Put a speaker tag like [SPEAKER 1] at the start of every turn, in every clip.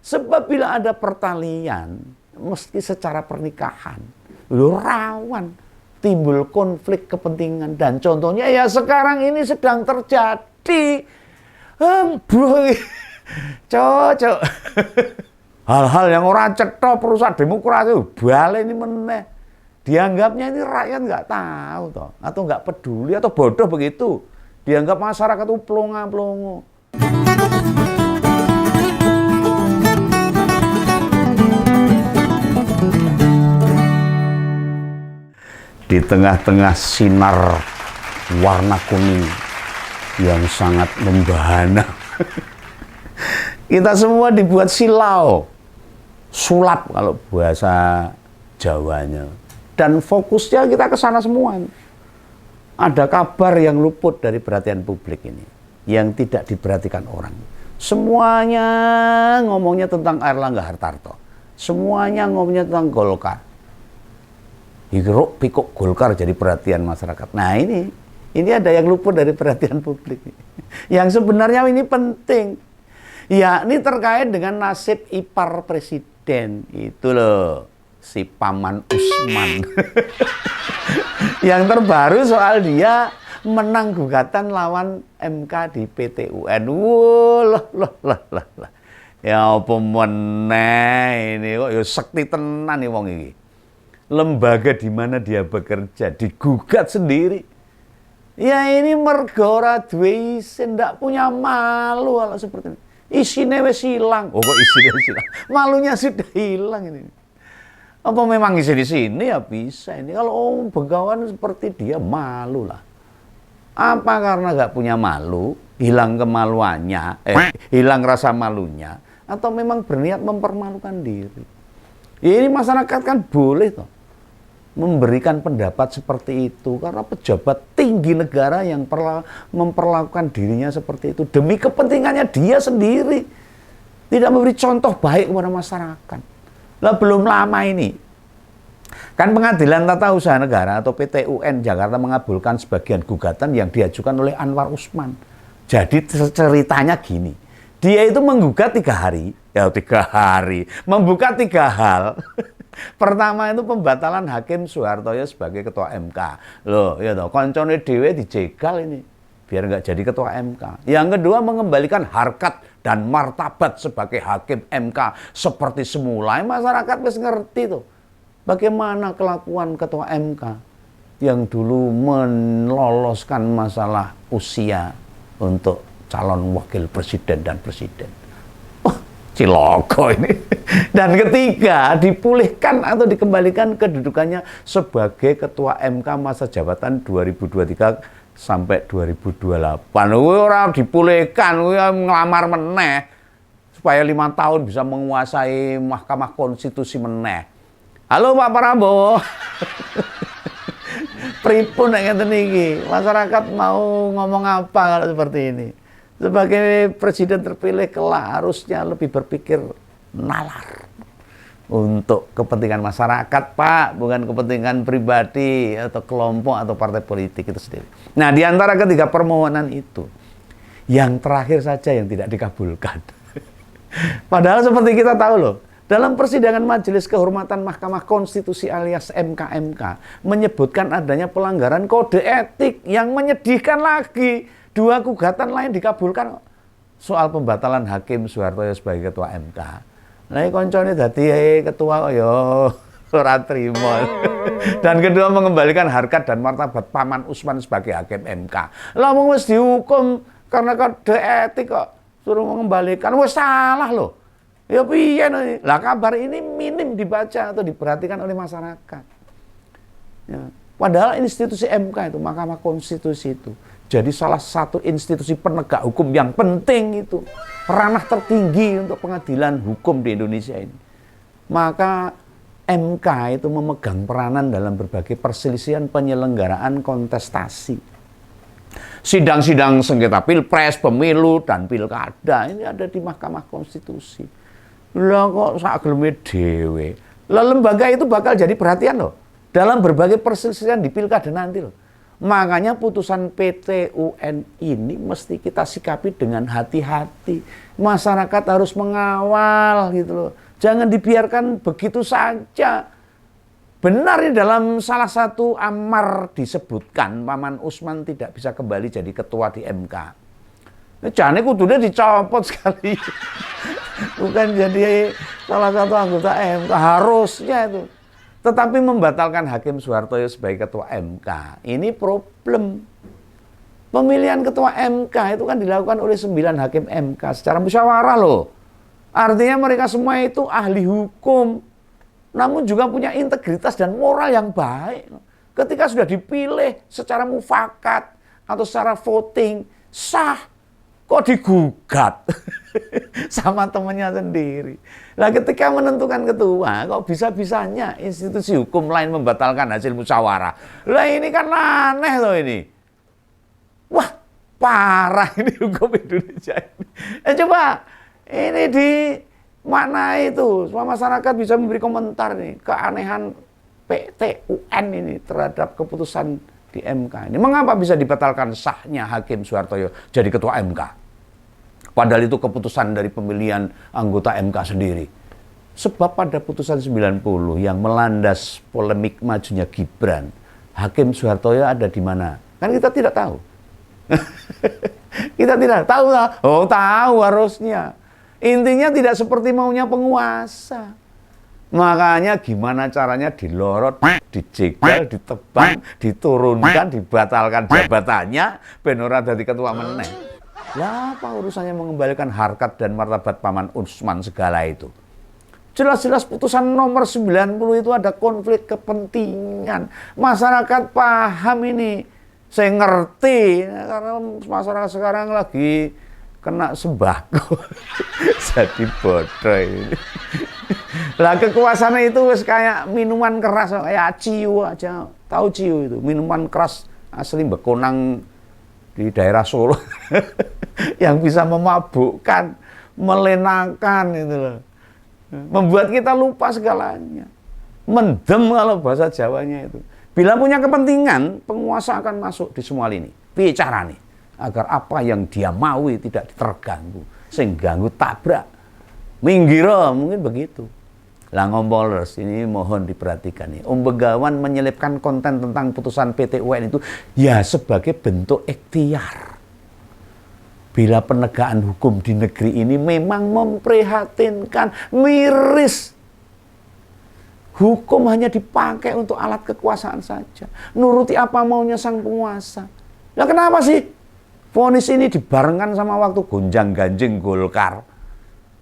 [SPEAKER 1] Sebab bila ada pertalian, meski secara pernikahan, rawan timbul konflik kepentingan. Dan contohnya ya sekarang ini sedang terjadi. Cocok. Hal-hal yang orang cetha perusahaan demokrasi, balik ini meneh. Dianggapnya ini rakyat nggak tahu toh, atau nggak peduli, atau bodoh begitu. Dianggap masyarakat itu plonga-plongo. Di tengah-tengah sinar warna kuning yang sangat membahana, kita semua dibuat silau, sulap kalau bahasa Jawanya. Dan fokusnya kita ke sana semua. Ada kabar yang luput dari perhatian publik ini, yang tidak diperhatikan orang. Semuanya ngomongnya tentang Airlangga Hartarto. Semuanya ngomongnya tentang Golkar. Hiruk pikuk Golkar jadi perhatian masyarakat. Nah ini ada yang luput dari perhatian publik. Yang sebenarnya ini penting. Yakni terkait dengan nasib ipar presiden. Itu loh, si Paman Usman. Yang terbaru soal dia menang gugatan lawan MK di PT UN. Loh. Ya apa meneh ini kok ya sekti tenan nih wong iki. Lembaga di mana dia bekerja digugat sendiri. Ya ini mergo ora duwe isin, ndak punya malu kalau seperti ini. Isine wis hilang. Oh kok isine wis hilang? Malunya sudah hilang ini. Apa memang isi di sini ya bisa ini. Kalau begawan seperti dia malu lah. Apa karena nggak punya malu, hilang kemaluannya, hilang rasa malunya, atau memang berniat mempermalukan diri? Ya ini masyarakat kan boleh toh memberikan pendapat seperti itu karena pejabat tinggi negara yang memperlakukan dirinya seperti itu demi kepentingannya dia sendiri, tidak memberi contoh baik kepada masyarakat. Lah belum lama ini kan Pengadilan Tata Usaha Negara atau PT UN Jakarta mengabulkan sebagian gugatan yang diajukan oleh Anwar Usman. Jadi ceritanya gini, dia itu menggugat 3 hari, membuka 3 hal. Pertama itu pembatalan Hakim Soehartoyo sebagai ketua MK. Loh, ya toh, koncone dhewe dijegal ini biar nggak jadi ketua MK. Yang kedua mengembalikan harkat dan martabat sebagai hakim MK seperti semula. Masyarakat wis ngerti tuh bagaimana kelakuan ketua MK yang dulu meloloskan masalah usia untuk calon wakil presiden dan presiden. Ciloko ini. Dan ketiga, dipulihkan atau dikembalikan kedudukannya sebagai ketua MK masa jabatan 2023 sampai 2028. Ora dipulihkan, ngelamar meneh supaya 5 tahun bisa menguasai Mahkamah Konstitusi meneh. Halo Pak Prabowo. Pripun nek ngeten iki? Masyarakat mau ngomong apa kalau seperti ini? Sebagai presiden terpilih kelak harusnya lebih berpikir nalar untuk kepentingan masyarakat, Pak, bukan kepentingan pribadi atau kelompok atau partai politik itu sendiri. Nah, di antara ketiga permohonan itu, yang terakhir saja yang tidak dikabulkan. Padahal seperti kita tahu loh, dalam persidangan Majelis Kehormatan Mahkamah Konstitusi alias MKMK menyebutkan adanya pelanggaran kode etik yang menyedihkan lagi. 2 gugatan lain dikabulkan soal pembatalan Hakim Soehartoyo sebagai ketua MK. Nah, koncone dadi ketua yo ora trimo. Dan kedua mengembalikan harkat dan martabat Paman Usman sebagai hakim MK. Lah wong wis dihukum karena kode etik kok suruh mengembalikan, wis salah loh. Ya piye lah kabar ini minim dibaca atau diperhatikan oleh masyarakat. Ya. Padahal institusi MK itu, Mahkamah Konstitusi itu jadi salah satu institusi penegak hukum yang penting itu. Ranah tertinggi untuk pengadilan hukum di Indonesia ini. Maka MK itu memegang peranan dalam berbagai perselisihan penyelenggaraan kontestasi. Sidang-sidang sengketa pilpres, pemilu, dan pilkada ini ada di Mahkamah Konstitusi. Lah kok sak geleme dhewe. Lah lembaga itu bakal jadi perhatian loh dalam berbagai perselisihan di pilkada nanti loh. Makanya putusan PT UN ini mesti kita sikapi dengan hati-hati. Masyarakat harus mengawal gitu loh. Jangan dibiarkan begitu saja. Benar ini dalam salah satu amar disebutkan Paman Usman tidak bisa kembali jadi ketua di MK. Jane kudune dicopot sekali. Bukan jadi salah satu anggota MK, harusnya itu. Tetapi membatalkan Hakim Soehartojo sebagai ketua MK, ini problem. Pemilihan ketua MK itu kan dilakukan oleh 9 hakim MK secara musyawarah loh. Artinya mereka semua itu ahli hukum, namun juga punya integritas dan moral yang baik. Ketika sudah dipilih secara mufakat atau secara voting, sah, kok digugat sama temannya sendiri. Nah ketika menentukan ketua, kok bisa-bisanya institusi hukum lain membatalkan hasil musyawarah. Lah ini kan aneh loh ini. Wah, parah ini hukum Indonesia ini. Coba, ini di mana itu? Semua masyarakat bisa memberi komentar nih, keanehan PT UN ini terhadap keputusan di MK ini. Mengapa bisa dibatalkan sahnya Hakim Soehartojo jadi ketua MK? Padahal itu keputusan dari pemilihan anggota MK sendiri. Sebab pada putusan 90 yang melandas polemik majunya Gibran, Hakim Soehartojo ada di mana? Kan kita tidak tahu. Kita tidak tahu lah. Oh, tahu harusnya. Intinya tidak seperti maunya penguasa. Makanya gimana caranya dilorot, dijegal, ditebang, diturunkan, dibatalkan jabatannya, ben ora dadi ketua meneh. Lah apa urusannya mengembalikan harkat dan martabat Paman Usman segala itu? Jelas-jelas putusan nomor 90 itu ada konflik kepentingan. Masyarakat paham ini. Saya ngerti karena masyarakat sekarang lagi kena sembako. Jadi bodoh ini. Lah kekuasaan itu kayak minuman keras, kayak ciu aja. Tahu ciu itu, minuman keras asli bekonang di daerah Solo. Yang bisa memabukkan, melenakan itu loh. Membuat kita lupa segalanya. Mendem kalau bahasa Jawanya itu. Bila punya kepentingan, penguasa akan masuk di semua lini. Bicara nih, agar apa yang dia mau tidak terganggu. Sehingga ganggu tabrak. Minggiro, mungkin begitu. Lah ngompolers, ini mohon diperhatikan nih. Om Begawan menyelipkan konten tentang putusan PT UN itu ya sebagai bentuk ikhtiar. Bila penegakan hukum di negeri ini memang memprihatinkan, miris. Hukum hanya dipakai untuk alat kekuasaan saja. Nuruti apa maunya sang penguasa. Nah kenapa sih vonis ini dibarengkan sama waktu gonjang-ganjing Golkar?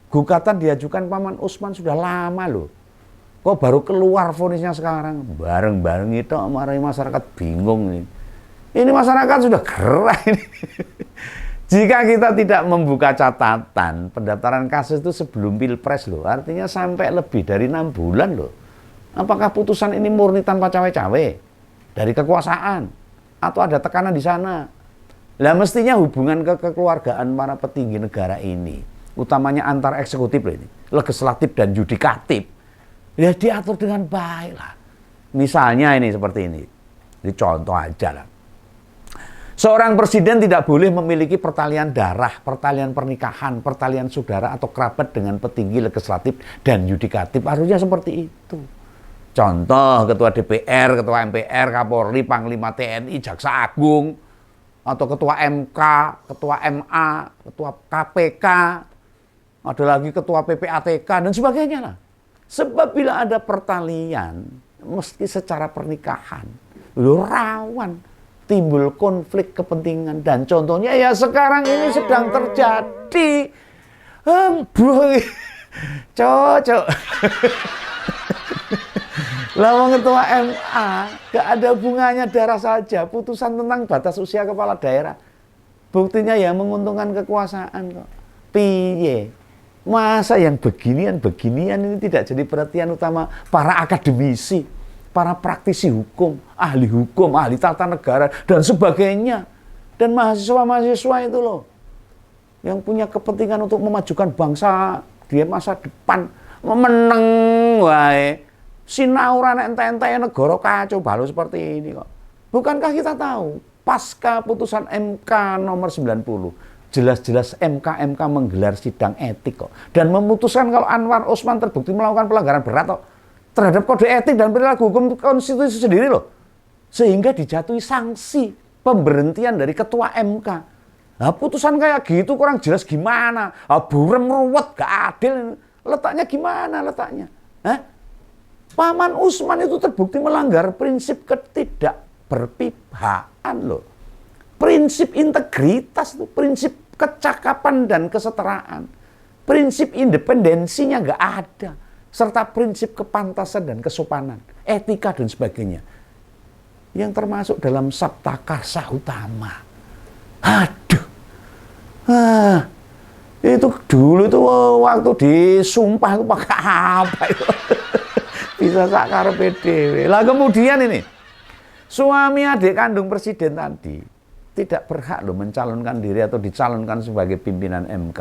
[SPEAKER 1] Gugatan diajukan Paman Usman sudah lama loh. Kok baru keluar vonisnya sekarang? Bareng-bareng itu marahi masyarakat bingung nih. Ini masyarakat sudah gerah ini. Jika kita tidak membuka catatan, pendaftaran kasus itu sebelum Pilpres loh. Artinya sampai lebih dari 6 bulan loh. Apakah putusan ini murni tanpa cawe-cawe dari kekuasaan atau ada tekanan di sana? Lah mestinya hubungan kekeluargaan para petinggi negara ini, utamanya antar eksekutif ini, legislatif dan yudikatif, ya diatur dengan baik lah. Misalnya ini seperti ini, contoh aja lah. Seorang presiden tidak boleh memiliki pertalian darah, pertalian pernikahan, pertalian saudara atau kerabat dengan petinggi legislatif dan yudikatif. Harusnya seperti itu. Contoh ketua DPR, ketua MPR, Kapolri, Panglima TNI, Jaksa Agung, atau ketua MK, ketua MA, ketua KPK, ada lagi ketua PPATK dan sebagainya lah. Sebab bila ada pertalian, mesti secara pernikahan, rawan timbul konflik kepentingan. Dan contohnya ya sekarang ini sedang terjadi. Cocok. Lawang ketua MA gak ada hubungannya darah saja. Putusan tentang batas usia kepala daerah. Buktinya ya menguntungkan kekuasaan kok. Piye? Masa yang beginian ini tidak jadi perhatian utama para akademisi, para praktisi hukum, ahli tata negara dan sebagainya. Dan mahasiswa-mahasiswa itu loh yang punya kepentingan untuk memajukan bangsa di masa depan. Meneng wae. Sinauran ente-ente negara kacau balau seperti ini kok. Bukankah kita tahu, pasca putusan MK nomor 90, jelas-jelas MK menggelar sidang etik kok. Dan memutuskan kalau Anwar Usman terbukti melakukan pelanggaran berat kok, terhadap kode etik dan perilaku hukum konstitusi sendiri loh. Sehingga dijatuhi sanksi pemberhentian dari ketua MK. Nah, putusan kayak gitu kurang jelas gimana? Burem ruwet, gak adil. Letaknya gimana letaknya? Paman Usman itu terbukti melanggar prinsip ketidakberpihakan loh. Prinsip integritas, prinsip kecakapan dan kesetaraan. Prinsip independensinya gak ada. Serta prinsip kepantasan dan kesopanan, etika dan sebagainya. Yang termasuk dalam Sabta Karsa Utama. Aduh. Itu dulu itu waktu disumpah itu pakai apa itu? Bisa sakarepe dhewe. Lah kemudian ini, suami adik kandung presiden tadi tidak berhak loh mencalonkan diri atau dicalonkan sebagai pimpinan MK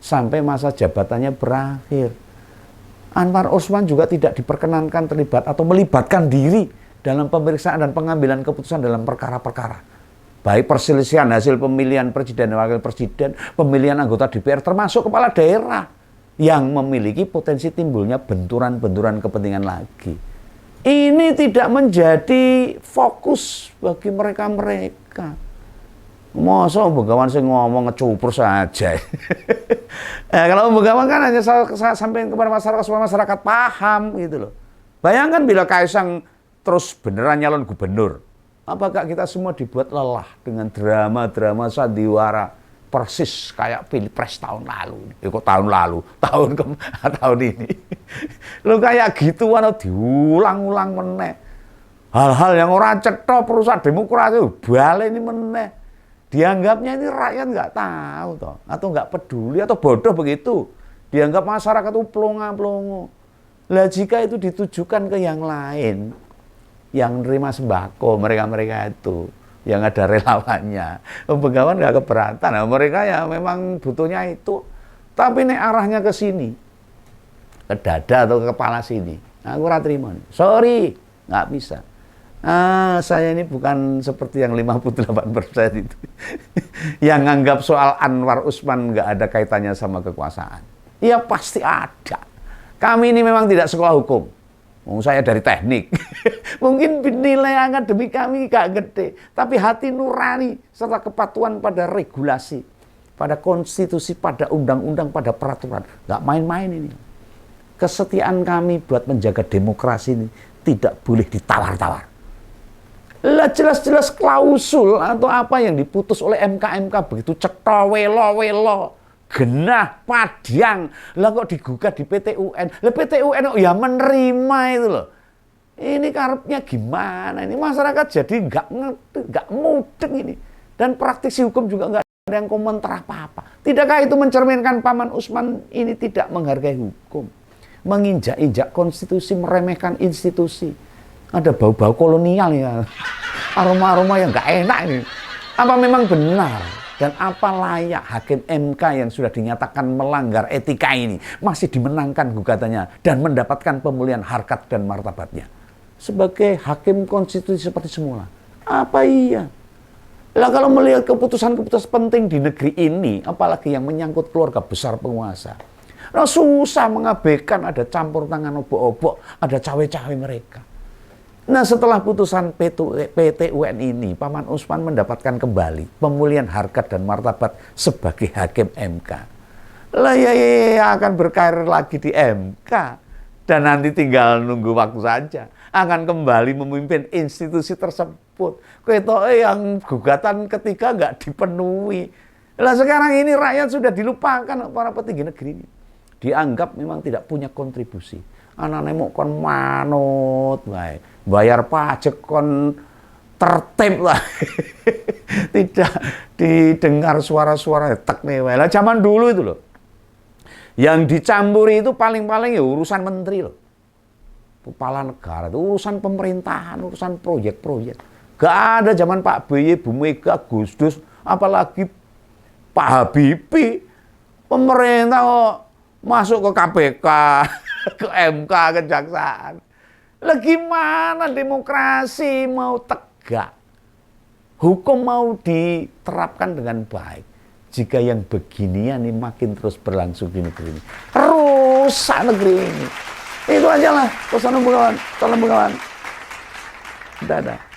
[SPEAKER 1] sampai masa jabatannya berakhir. Anwar Usman juga tidak diperkenankan terlibat atau melibatkan diri dalam pemeriksaan dan pengambilan keputusan dalam perkara-perkara. Baik perselisihan hasil pemilihan presiden dan wakil presiden, pemilihan anggota DPR termasuk kepala daerah yang memiliki potensi timbulnya benturan-benturan kepentingan lagi. Ini tidak menjadi fokus bagi mereka-mereka. Masa Begawan sih ngomong ngecupur saja. Kalau Begawan kan hanya saya sampaikan kepada masyarakat supaya masyarakat paham gitu loh. Bayangkan bila Kaisang terus beneran nyalon gubernur, apakah kita semua dibuat lelah dengan drama-drama sandiwara persis kayak pilpres tahun lalu? Kok tahun lalu? Tahun ini. Lo kayak gitu walau diulang-ulang meneh. Hal-hal yang orang cetha perusahaan demokrasi balik ini meneh. Dianggapnya ini rakyat nggak tahu toh, atau nggak peduli atau bodoh begitu. Dianggap masyarakat itu plonga-plongo. Lah jika itu ditujukan ke yang lain, yang nerima sembako, mereka-mereka itu, yang ada relawannya, Begawan nggak keberatan. Nah, mereka ya memang butuhnya itu. Tapi nih arahnya ke sini, ke dada atau ke kepala sini, aku ora terima. Sorry, nggak bisa. Saya ini bukan seperti yang 58% itu. Yang anggap soal Anwar Usman nggak ada kaitannya sama kekuasaan. Ya pasti ada. Kami ini memang tidak sekolah hukum. Saya dari teknik. Mungkin nilai akademik kami gak gede. Tapi hati nurani serta kepatuhan pada regulasi, pada konstitusi, pada undang-undang, pada peraturan. Gak main-main ini. Kesetiaan kami buat menjaga demokrasi ini tidak boleh ditawar-tawar. Lah jelas-jelas klausul atau apa yang diputus oleh MK begitu cetha welo-welo, genah padang, lah kok digugat di PT UN. Lah PT UN ya menerima itu loh. Ini karepnya gimana? Ini masyarakat jadi nggak ngerti, nggak mudeng ini. Dan praktisi hukum juga nggak ada yang komentar apa-apa. Tidakkah itu mencerminkan Paman Usman ini tidak menghargai hukum, menginjak-injak konstitusi, meremehkan institusi? Ada bau-bau kolonial ya, aroma-aroma yang nggak enak ini. Apa memang benar dan apa layak hakim MK yang sudah dinyatakan melanggar etika ini masih dimenangkan gugatannya dan mendapatkan pemulihan harkat dan martabatnya sebagai hakim konstitusi seperti semula? Apa iya? Lah kalau melihat keputusan-keputusan penting di negeri ini, apalagi yang menyangkut keluarga besar penguasa, nah susah mengabaikan ada campur tangan obok-obok, ada cawe-cawe mereka. Nah setelah putusan PT UN ini, Paman Usman mendapatkan kembali pemulihan harkat dan martabat sebagai hakim MK. Lah ya akan berkarir lagi di MK dan nanti tinggal nunggu waktu saja akan kembali memimpin institusi tersebut. Ketoke yang gugatan ketiga nggak dipenuhi. Lah sekarang ini rakyat sudah dilupakan para petinggi negeri ini. Dianggap memang tidak punya kontribusi. Anane mok kon manut wae. Bayar pajak kon tertib lah. Tidak didengar suara-suara tek nih wae. Lah zaman dulu itu loh. Yang dicampuri itu paling-paling ya urusan menteri loh. Kepala negara itu urusan pemerintahan, urusan proyek-proyek. Gak ada zaman Pak BY, Bu Mega, Gus Dur, apalagi Pak Habibie. Pemerintah kok masuk ke KPK, ke MK, kejaksaan. Lah gimana demokrasi mau tegak? hukum mau diterapkan dengan baik, jika yang beginian ini makin terus berlangsung di negeri ini, rusak negeri ini. Itu aja lah, pesan kawan, tolong kawan. Dadah.